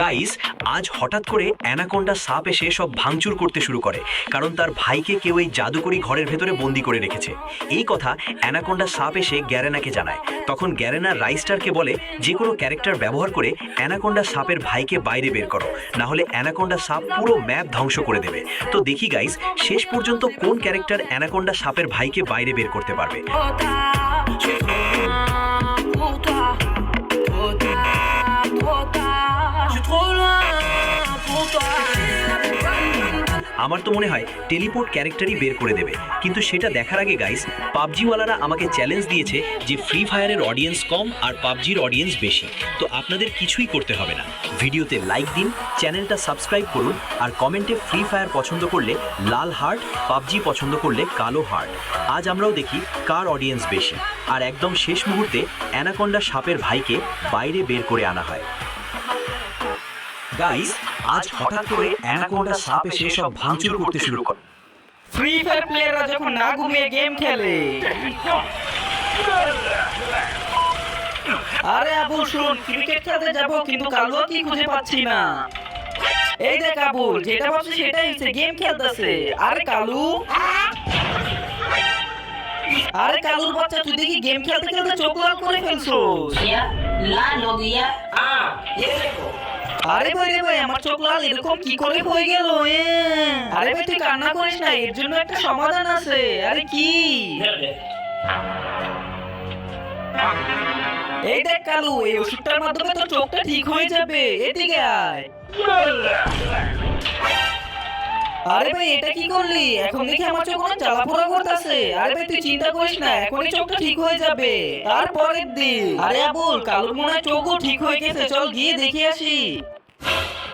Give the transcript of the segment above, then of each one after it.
Guys, আজ হঠাৎ করে অ্যানাকোন্ডা সাপ এসে সব ভাঙচুর করতে শুরু করে, কারণ তার ভাইকে কেউ এই জাদুকরি ঘরের ভেতরে বন্দি করে রেখেছে। এই কথা অ্যানাকোন্ডা সাপ এসে গ্যারেনাকে জানায়। তখন গ্যারেনা রাইস্টারকে বলে, যে কোনো ক্যারেক্টার ব্যবহার করে অ্যানাকোন্ডা সাপের ভাইকে বাইরে বের করো, না হলে অ্যানাকোন্ডা সাপ পুরো ম্যাপ ধ্বংস করে দেবে। তো দেখি গাইস, শেষ পর্যন্ত কোন ক্যারেক্টার অ্যানাকোন্ডা সাপের ভাইকে বাইরে বের করতে পারবে। আমার তো মনে হয় টেলিপোর্ট ক্যারেক্টারই বের করে দেবে, কিন্তু সেটা দেখার আগে গাইস, পাবজিওয়ালারা আমাকে চ্যালেঞ্জ দিয়েছে যে ফ্রি ফায়ারের অডিয়েন্স কম আর পাবজির অডিয়েন্স বেশি। তো আপনাদের কিছুই করতে হবে না, ভিডিওতে লাইক দিন, চ্যানেলটা সাবস্ক্রাইব করুন, আর কমেন্টে ফ্রি ফায়ার পছন্দ করলে লাল হার্ট, পাবজি পছন্দ করলে কালো হার্ট। আজ আমরাও দেখি কার অডিয়েন্স বেশি, আর একদম শেষ মুহূর্তে অ্যানাকোন্ডা সাপের ভাইকে বাইরে বের করে আনা হয়। গাইস, আজ হঠাৎ করে অ্যানাকোন্ডা সাপ এসে সব ভাঙচুর করতে শুরু করে। ফ্রি ফায়ার প্লেয়াররা যখন না ঘুমিয়ে গেম খেলে। আরে আবুল শুন, ক্রিকেট খেলতে যাব, কিন্তু কালুয়া কি খুঁজে পাচ্ছি না। এই দেখ আবুল, যেটা ভাবছি সেটাই হচ্ছে, গেম খেলতেছে। আরে কালু, আরে কালুর বাচ্চা, তুই দেখি গেম খেলতে খেলতে চোখ লাল করে ফেলছোস। আরে ভাই রে ভাই, আমার চোখ লাল এরকম কি করে হয়ে গেল? আরে ভাই তুই কান্না করিস না, এর জন্য একটা সমাধান আছে। আরে কি? এই দেখ কালু, এই ওষুধটার মাধ্যমে তোর চোখটা ঠিক হয়ে যাবে। এদিকে আয়। আরে ভাই এটা কি করলি? এখন দেখি আমার চোখ অনেক জ্বালাপোড়া করতেছে। আরে ভাই তুই চিন্তা করিস না, এখনই চোখটা ঠিক হয়ে যাবে। তারপরের দিন, আরে আবুল, কালুর মনে হয় চোখও ঠিক হয়ে গেছে, চল গিয়ে দেখে আসি।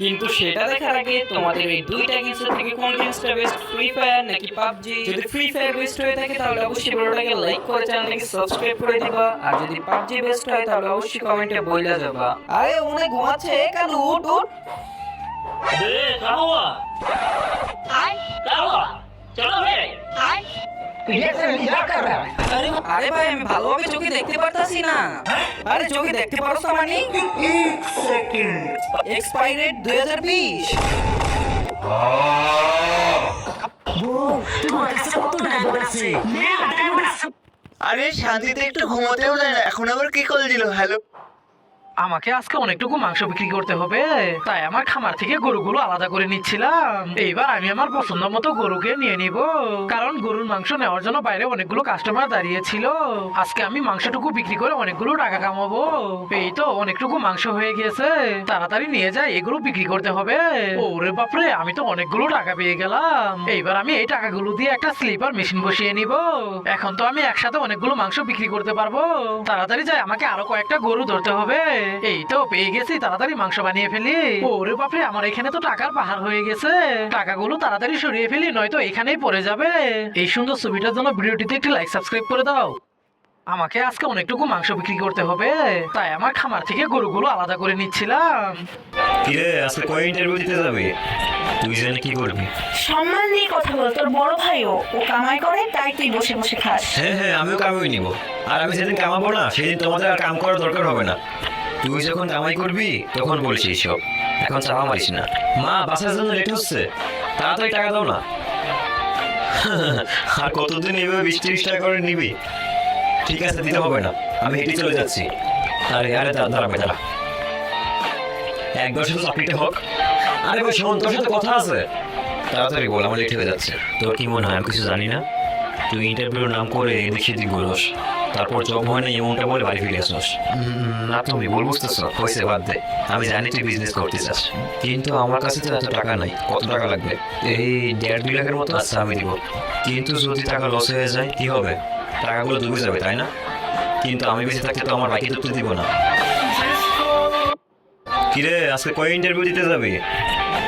কিন্তু সেটা দেখার আগে তোমাদের এই দুইটা গেমস থেকে কোন গেমসটা বেস্ট, ফ্রি ফায়ার নাকি পাবজি? যদি ফ্রি ফায়ার বেস্ট হয়ে থাকে তাহলে অবশ্যই ভিডিওটাকে লাইক করে চ্যানেলটাকে সাবস্ক্রাইব করে দিবা, আর যদি পাবজি বেস্ট হয় তাহলে অবশ্যই কমেন্টে বইলা যাবা। আরে উনি ঘুমাচ্ছে, কালু উঠ উঠ। আরে ভাই আমি ভালোভাবে চোখে দেখতে পারতাছি না। আরে চোখে দেখতে পারছ না মানে? এক্সপায়ার 2020। আরে শান্তিতে একটু ঘুমোতেও দেয় না, এখন আবার কি কল দিল? হ্যালো, আমাকে আজকে অনেকটুকু মাংস বিক্রি করতে হবে, তাই আমার খামার থেকে গরুগুলো আলাদা করে নিচ্ছিলাম। এইবার আমি আমার পছন্দ মতো গরুকে নিয়ে নিব, কারণ গরুর মাংস নেওয়ার জন্য বাইরে অনেকগুলো কাস্টমার দাঁড়িয়ে ছিল। আজকে আমি মাংসটুকু বিক্রি করে অনেকগুলো টাকা কামাবো। এই তো অনেকটুকু মাংস হয়ে গেছে, তাড়াতাড়ি নিয়ে যাই, এগুলো বিক্রি করতে হবে। ওরে বাপরে, আমি তো অনেকগুলো টাকা পেয়ে গেলাম। এইবার আমি এই টাকাগুলো দিয়ে একটা স্লিপার মেশিন বসিয়ে নিব। এখন তো আমি একসাথে অনেকগুলো মাংস বিক্রি করতে পারবো। তাড়াতাড়ি যাই, আমাকে আরো কয়েকটা গরু ধরতে হবে। এই তো পেয়ে গেছি, তাড়াতাড়ি মাংস বানিয়ে ফেলি। ওরে বাপরে, আমার এখানে তো টাকার পাহাড় হয়ে গেছে। টাকাগুলো তাড়াতাড়ি সরিয়ে ফেলি, নয়তো এখানেই পড়ে যাবে। এই সুন্দর ছবিটার জন্য ভিডিওটিতে একটি লাইক সাবস্ক্রাইব করে দাও। আমাকে আজকে অনেকটুকু মাংস বিক্রি করতে হবে, তাই আমার খামার থেকে গরুগুলো আলাদা করে নিচ্ছিলাম। কিরে, আজকে কয় ইন্টারভিউ দিতে যাবি? তুই জানি কি করবি? সম্মান দিয়ে কথা বল, তোর বড় ভাইও ও কামাই করে, তাই তুই বসে বসে খাস। হ্যাঁ, আমিও কামাই নিব। আর আমি যেদিন কামাবো না, সেদিন তোমাদের আর কাম করার দরকার হবে না। তুই যখন কামাই করবি তখন বলিস এইসব, এখন চাওয়া মারিস না। মা, বাসার জন্য লেট হচ্ছে, তাড়াতাড়ি টাকা দাও না। আর কতদিন এইভাবে 20-30 টাকা করে নিবি? ঠিক আছে, দিতে হবে না, আমি হেঁটে চলে যাচ্ছি। আরে দাঁড়া, 1-10 চাকরিটা হোক। আরে ভাই শোন, তোর সাথে কথা আছে, তাড়াতাড়ি বল, আমার লেট হয়ে যাচ্ছে। তোর কি মনে হয় আমি কিছু জানি না? তুই ইন্টারভিউর নাম করে এদিক সেদিক ঘুরোস, তারপর জব হয় না এমনটা বলে বাড়ি ফিরে আসোস। না, তুমি ভুল বুঝতেছ, হয়েছে, বাদ দে। আমি জানি তুই বিজনেস করতে চাস, কিন্তু আমার কাছে তো এত টাকা নাই। কত টাকা লাগবে? এই 1.5-2 লাখের মতো। আচ্ছা, আমি দিব, কিন্তু যদি টাকা লস হয়ে যায় কি হবে? টাকাগুলো ডুবে যাবে, তাই না? কিন্তু আমি বেঁচে থাকতে তো আমার বাকি তো দিব না। কিরে, আজকে কয় ইন্টারভিউ দিতে যাবি?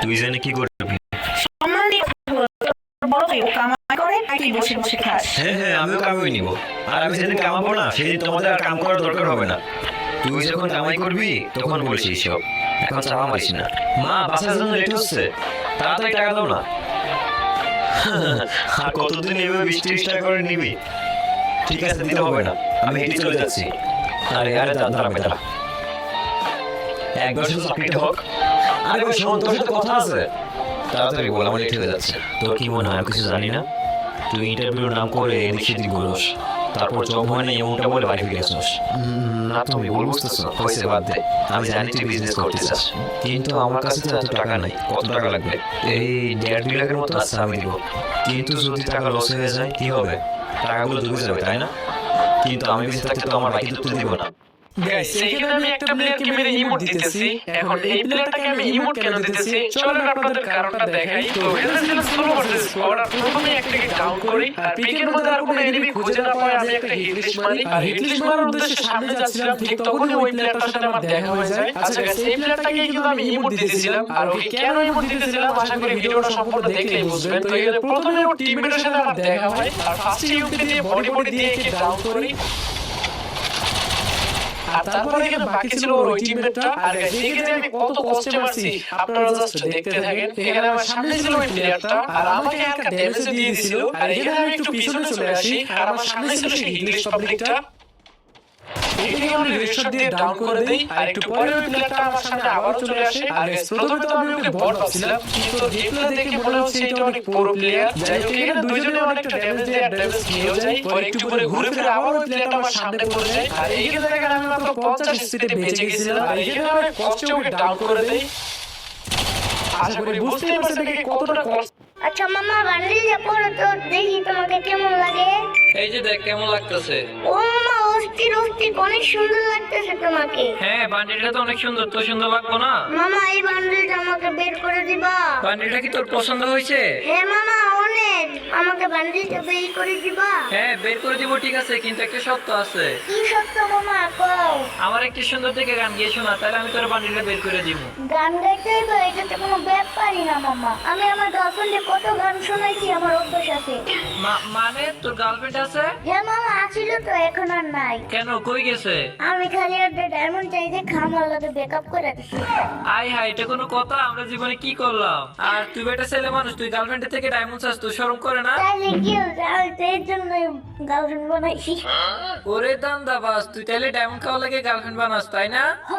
তুই জানি কি করবি? সম্মান দিয়ে কথা বল, তোর বড় ভাইও কামাই করে, তাই তুই বসে বসে খাস। হ্যাঁ, আমিও কামাই নিব। আর আমি যেদিন কামাবো না, সেদিন তোমাদের আর কাম করার দরকার হবে না। তুই যখন কামাই করবি তখন বলিস এইসব, এখন চাওয়া মারিস না। মা, বাসার জন্য লেট হচ্ছে, তাড়াতাড়ি টাকা দাও না। আর কতদিন এইভাবে 20-30 টাকা করে নিবি? ঠিক আছে, দিতে হবে না, আমি হেঁটে চলে যাচ্ছি। আরে দাঁড়া, 1-10 চাকরিটা হোক। আরে ভাই শোন, তোর সাথে কথা আছে। তাড়াতাড়ি বল, আমার লেট হয়ে যাচ্ছে। তোর কি মনে হয় আমি কিছু জানি না? তুই ইন্টারভিউর নাম করে এদিক সেদিক ঘুরোস, তারপর জব হয় না এমনটা বলে বাড়ি ফিরে আসোস। না তুমি ভুল বুঝতেছো, হয়েছে বাদ দে। আমি জানি তুই বিজনেস করতে চাস, কিন্তু আমার কাছে তো এত টাকা নাই। কত টাকা লাগবে? এই 1.5-2 লাখের মতো আছে, আমি দিব। কিন্তু যদি টাকা লস হয়ে যায় কি হবে? টাকাগুলো ডুবে যাবে, তাই না? কিন্তু আমি বেঁচে থাকতে তো আমার বাকি তো দিব না। গাইস এইখানে আমি একটা প্লেয়ারকে মেরে ইমোট দিতেছি। এখন এই প্লেয়ারটাকে আমি ইমোট কেন দিতেছি চলেন আপনাদের কারণটা দেখাই। তো এটা ছিল সোলো ভার্সেস স্কোয়াড। প্রথমে একটাকে ডাউন করি, আর পিকের মধ্যে আর কোনো এনিমি খুঁজে না পাই আমি একটা হিটলিস্ট মারি। আর হিটলিস্ট মারার উদ্দেশ্যে সামনে যাচ্ছিলাম, ঠিক তখনই ওই প্লেয়ারটার সাথে আমার দেখা হয়ে যায়। আচ্ছা গাইস এই প্লেয়ারটাকে কিন্তু আমি ইমোট দিতেছিলাম, আর ওকে কেন ইমোট দিতেছিলাম আশা করি ভিডিওটা সম্পূর্ণ দেখলেই বুঝবেন। তো এখানে প্রথমে ওর টিমমেটের সাথে আমার দেখা হয়, আর ফার্স্ট ইউকে দিয়ে বডি দিয়ে একে ডাউন করি। আর তারপরে এখানে বাকি ছিল ওর ওই টিমমেটটা। আর দেখে যে আমি কত কষ্টে মারছি আপনারা জাস্ট দেখতে থাকেন। এখানে আমার সামনে ছিল ওই প্লেয়ারটা, আর আমাকে একটা ড্যামেজ দিয়ে দিয়েছিল। আর এখানে আমি একটু পিছনে চলে আসি, আর আমার সামনে ছিল সেই ইংলিশ পাবলিকটা। এটাকে আমি রেডশট দিয়ে ডাউন করে দেই, আর একটু পরে ওই প্লেয়ারটা আমার সামনে আবার চলে আসে। আর প্রথমে তো আমি ওকে বট ভাবছিলাম, কিন্তু রিপ্লে দেখে মনে হচ্ছে এটা অনেক পুরো প্লেয়ার। যাই হোক এখানে দুইজনে অনেকটা ড্যামেজ দিয়ে ড্যামেজ নিয়েও যায়। পরে একটু পরে ঘুরে ফিরে আবার ওই প্লেয়ারটা আমার সামনে পড়ে যায়। আর এইখানে দেখেন আমি মাত্র 50 স্পিডে বেঁচে গেছিলাম। আর এখানে আমি কষ্টে ওকে ডাউন করে দেই। আশা করি বুঝতেই পারছেন দেখে কতটা কষ্ট। আচ্ছা মামা বান্ডিলটা পরে তো দেখি তোমাকে কেমন লাগে। এই যে দেখ কেমন লাগতেছে। ও মামা অস্থির অস্থির অনেক সুন্দর লাগতেছে তোমাকে। হ্যাঁ বান্ডিলটা তো অনেক সুন্দর, তো সুন্দর লাগবো না? মামা এই বান্ডিলটা আমাকে বের করে দিবা। বান্ডিলটা কি তোর পছন্দ হয়েছে? হ্যাঁ মামা অনেক, আমাকে বান্ডিলটা বের করে দিবা। হ্যাঁ বের করে দিব, ঠিক আছে, কিন্তু একটা শর্ত আছে। কি সত্য মামা কও। আমার একটি সুন্দর থেকে গান গিয়ে শোনা, তাহলে আমি তোর বান্ডিলটা বের করে দিব। গান গাইতে তো এটাতে কোনো ব্যাপারই না মামা। আমি আমার গার্লফ্রেন্ডে কত গান শোনাইছি, আমার অভ্যাস আছে। মানে তোর গার্লফ্রেন্ড আছে? হ্যাঁ মামা আছিল তো, এখন আর নাই। কেন, কই গেছে? আমি খালি একটা ডায়মন্ড চাইতে খামালাতে ব্যাকআপ করে দিছি। আই হাই, এটা কোনো কথা? আমরা জীবনে কি করলাম? আর তুই বেটা ছেলে মানুষ, তুই গার্লফ্রেন্ডের থেকে ডায়মন্ড চাস, তুই শরম করে না? তাইলে কি হয়েছে, আমি তো এর জন্যই গার্লফ্রেন্ড বানাইছি। ওরে দান্দাবাজ, তুই তাইলে ডায়মন্ড খাওয়া লাগে গার্লফ্রেন্ড বানাস, তাই না? হ।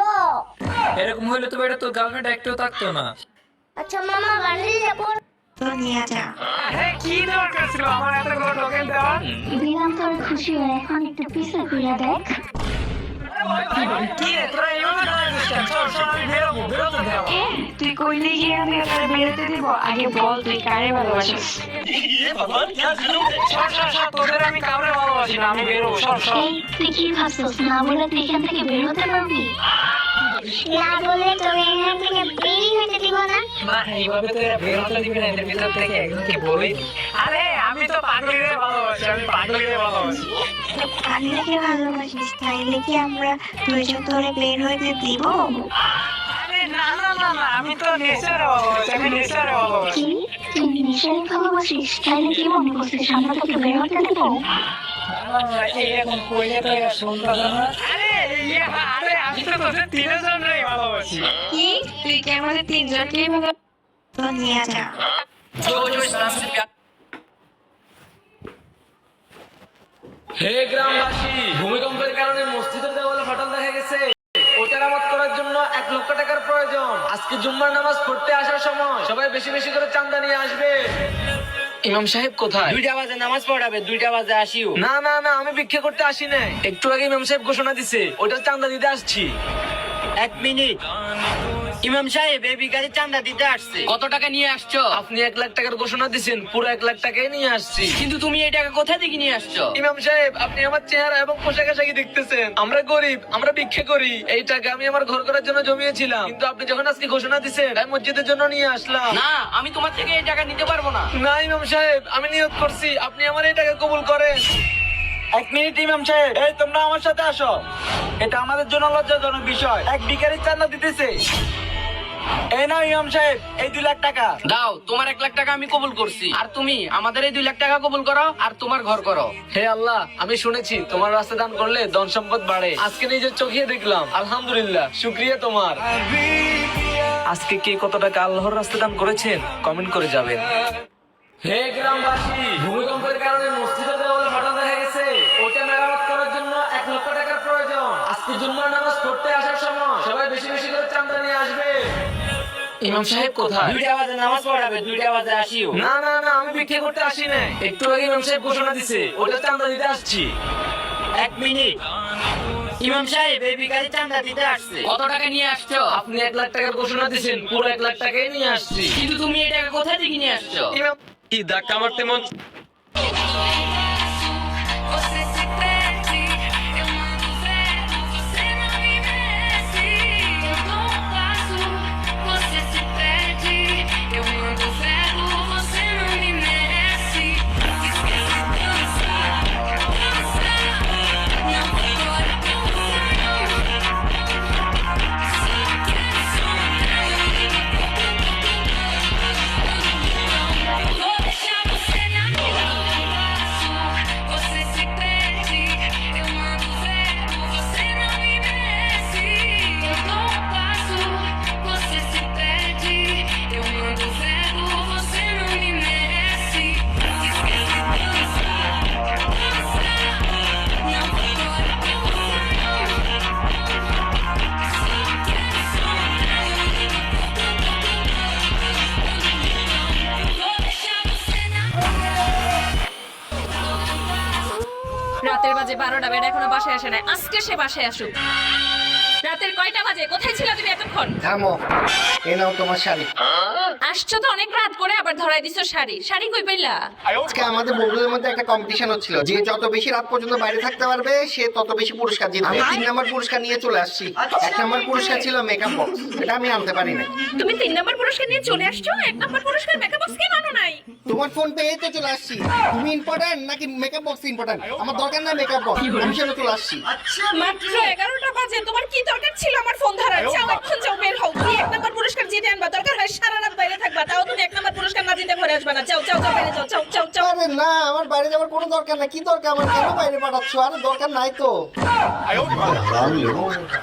এরকম হইলে তো বেটা তোর গার্লফ্রেন্ড একটাও থাকতো না। আচ্ছা মামা বান্ডিলটা পর নিয়ে যা। হ্যাঁ কি দরকার ছিল আমার এতগুলো টোকেন দেওয়ার? দিলাম তোর খুশি হয়ে, এখন একটু পিছে ফিরে দেখ। কি রে তোরা এইভাবে দাঁড়াচ্ছিস কেন? চল চল আমি বেরোবো, বেরোতে দাও। তুই কইলে কি আমি তোর বেরোতে দিব? আগে বল তুই কারে ভালোবাসিস? সর সর সর, তোদের আমি কাউরে ভালোবাসি না, আমি বেরোবো, সর সর। এই তুই কি ভাবছিস, না বলে তুই এখান থেকে বের হতে পারবি? না বলে তোকে এখান থেকে বেরই হতে দিব না। না এইভাবে তো এরা বের হতে দিবি না, এদের ভিতর থেকে একজনকে বলেই দি। আরে আমি তো পাগলিরে ভালোবাসি, আমি পাগলিরে ভালোবাসি। পাগলিকে ভালোবাসিস, তাইলে কি আমরা দুইজন তোরে বের হইতে দিব? আরে না না না না, আমি তো নেচারে ভালোবাসি, আমি নেচারে ভালোবাসি। কি তুই নেশারে ভালোবাসিস? তাইলে কি মনে করছিস আমরা তোকে বের হতে দিব? এরকম কইলে তো এরা শুনতেছে না। আরে আমি তো তোদের তিনজনই ভালোবাসি। কি তুই কি আমাদের তিনজনকে ভালো তো নিয়ে যা। হে গ্রামবাসী, ভূমিকম্পের কারণে মসজিদের দেওয়ালে ফাটল দেখা গেছে। ওটা মেরামত করার জন্য 1 লক্ষ টাকার প্রয়োজন। আজকে জুম্মার নামাজ পড়তে আসার সময় সবাই বেশি বেশি করে চাঁদা নিয়ে আসবে। ইমাম সাহেব কোথায়? 2টা বাজে নামাজ পড়াবে, 2টা বাজে আসিও। না না না, আমি ভিক্ষা করতে আসি নাই। একটু আগে ইমাম সাহেব ঘোষণা দিছে, ওটা চাঁদা দিতে আসছি। 1 মিনিট। ইমাম সাহেব এই বিকালে চাঁদা দিতে আসছে। কত টাকা নিয়ে আসছো? আপনি 1 লাখ টাকার ঘোষণা দিছেন, পুরো 1 লাখ টাকাই নিয়ে আসছি। কিন্তু তুমি এই টাকা কোথা থেকে নিয়ে আসছো? ইমাম সাহেব, আপনি আমার চেহারা এবং পোশাক আশাকি দেখতেছেন। আমরা গরিব, আমরা ভিক্ষা করি। এই টাকা আমি আমার ঘর করার জন্য জমিয়েছিলাম, কিন্তু আপনি যখন আজকে ঘোষণা দিছেন, তাই মসজিদের জন্য নিয়ে আসলাম। না, আমি তোমার থেকে এই টাকা নিতে পারবো না। না ইমাম সাহেব, আমি নিয়ত করছি, আপনি আমার এই টাকা কবুল করেন। 1 মিনিট ইমাম সাহেব, এই তোমরা আমার সাথে আসো। এটা আমাদের জন্য লজ্জাজনক বিষয়। এক ভিখারি চাঁদা দিতেছে। এই নাও ইমাম সাহেব, এই 2 লাখ টাকা দাও। তোমার 1 লাখ টাকা আমি কবুল করছি, আর তুমি আমাদের এই 2 লাখ টাকা কবুল করো, আর তোমার ঘর করো। হে আল্লাহ, আমি শুনেছি তোমার রাস্তা দান করলে ধন সম্পদ বাড়ে। আজকে নিজের চোখে দেখলাম, আলহামদুলিল্লাহ, শুকরিয়া তোমার। আজকে কে কত টাকা আল্লাহর রাস্তা দান করেছেন কমেন্ট করে যাবেন। হে গ্রামবাসী, ভূমিকম্পের কারণে মসজিদের দেওয়ালে ফাটল দেখা গেছে। ওটা মেরামত করার জন্য 1 লক্ষ টাকার প্রয়োজন। আজকে জুম্মার নামাজ পড়তে আসার সময় সবাই বেশি বেশি করে চাঁদা নিয়ে আসবে। ইমাম সাহেব কোথায়? 2টা বাজে নামাজ পড়াবে, 2টা বাজে আসিও। না না না, আমি ভিক্ষা করতে আসি না। একটু আগে ইমাম সাহেব ঘোষণা দিছে, ওটা চাঁদা দিতে আসছি। 1 মিনিট। ইমাম সাহেব এই ভিখারি চাঁদা দিতে আসছে। কত টাকা নিয়ে আসছো? আপনি 1 লাখ টাকার ঘোষণা দিছেন, পুরো 1 লাখ টাকাই নিয়ে আসছি। কিন্তু তুমি এই টাকা কোথা থেকে নিয়ে আসছো? কি ধাক্কা মারতে মন? Você se perde, eu mando verbo, você não me merece. Eu dou um passo, você se perde, eu mando verbo, você não me merece. Esquece dançar, dançar, não agora dançar. Só quer sonhar. Vou deixar você na minha passo. Você se perde, eu mando verbo, você não me merece. Eu dou um passo, você se perde, eu mando verbo, você não me merece. Esquece dançar, dançar, não agora dançar. Só quer sonhar. Vou deixar você na রাতের বাজে 12টা, bed এখনো বাসায় আসে নাই। আজকে সে বাসায় আসুক। রাতের কয়টা বাজে? কোথায় ছিল তুমি এতক্ষণ? থামো, এ নাও তোমার শাড়ি। আসছো তো অনেক রাত করে, আবার ধরাই দিছো শাড়ি। শাড়ি কই পাইলা? আজকে আমাদের বন্ধুদের মধ্যে একটা কম্পিটিশন হচ্ছিল, যে যত বেশি রাত পর্যন্ত বাইরে থাকতে পারবে সে তত বেশি পুরস্কার জিতবে। আমি 3 নাম্বার পুরস্কার নিয়ে চলে আসছি। 1 নাম্বার পুরস্কার ছিল মেকআপ বক্স, এটা আমি আনতে পারি না। তুমি 3 নম্বর পুরস্কার নিয়ে চলে আসছো, 1 নম্বর পুরস্কার মেকআপ বক্স কেন আনো নাই? তোমার ফোন পেয়ে তো চলে আসছি। তুমি ইম্পর্টেন্ট নাকি মেকআপ বক্স ইম্পর্টেন্ট? আমার দরকার না মেকআপ বক্স, আমি সেটা চলে আসছি। মাত্র 11টা বাজে, তোমার কি দরকার ছিল আমার ফোন ধরার? যাও এখন যাও, বের হও। তুমি 1 নম্বর পুরস্কার জিতে আনবা, দরকার হয় সারা রাত বাইরে থাকবা, তাও তুমি 1 নম্বর পুরস্কার না জিতে ঘরে আসবা না। যাও যাও যাও, বাইরে যাও, যাও যাও যাও। আরে না, আমার বাইরে যাওয়ার কোনো দরকার নাই। কি দরকার আমার? কেন বাইরে পাঠাচ্ছ? আরে দরকার নাই তো।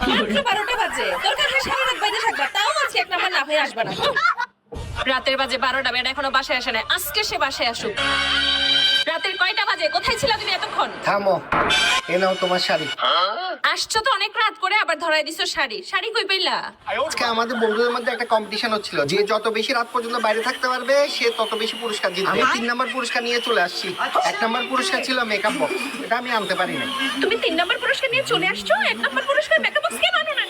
মাত্র 12টা বাজে, দরকার হয় সারা রাত বাইরে থাকবা, তাও আজকে 1 নম্বর না হয়ে আসবা না। রাতের বাজে 12টা, বেড এখনো বাসায় আসে নাই। আজকে সে বাসায় আসুক। রাতের কয়টা বাজে? কোথায় ছিল তুমি এতক্ষণ? থামো, এ নাও তোমার শাড়ি। আসছো তো অনেক রাত করে, আবার ধরাই দিছো শাড়ি। শাড়ি কই পাইলা? আজকে আমাদের বন্ধুদের মধ্যে একটা কম্পিটিশন হচ্ছিল, যে যত বেশি রাত পর্যন্ত বাইরে থাকতে পারবে সে তত বেশি পুরস্কার জিতবে। আমি 3 নাম্বার পুরস্কার নিয়ে চলে আসছি। 1 নাম্বার পুরস্কার ছিল মেকআপ বক্স, এটা আমি আনতে পারি না। তুমি 3 নম্বর পুরস্কার নিয়ে চলে আসছো, 1 নম্বর পুরস্কার মেকআপ বক্স কেন আনো না?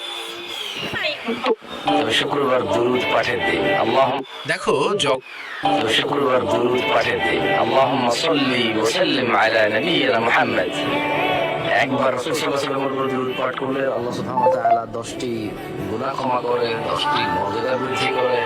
শুক্রবার দুরূদ পাঠিয়ে দে। আল্লাহ দেখো শুক্রবার দুরূদ পাঠিয়ে দে। আল্লাহুম্মা সাল্লি ওয়া সাল্লিম আলা নাবিয়িনা মুহাম্মদ। একবার রাসূল সাল্লাল্লাহু আলাইহি ওয়াসাল্লামের উপর দুরূদ পাঠ করলে আল্লাহ সুবহানাহু ওয়া তাআলা 10টি গুনাহ ক্ষমা করে, 10টি মর্যাদা বৃদ্ধি করে।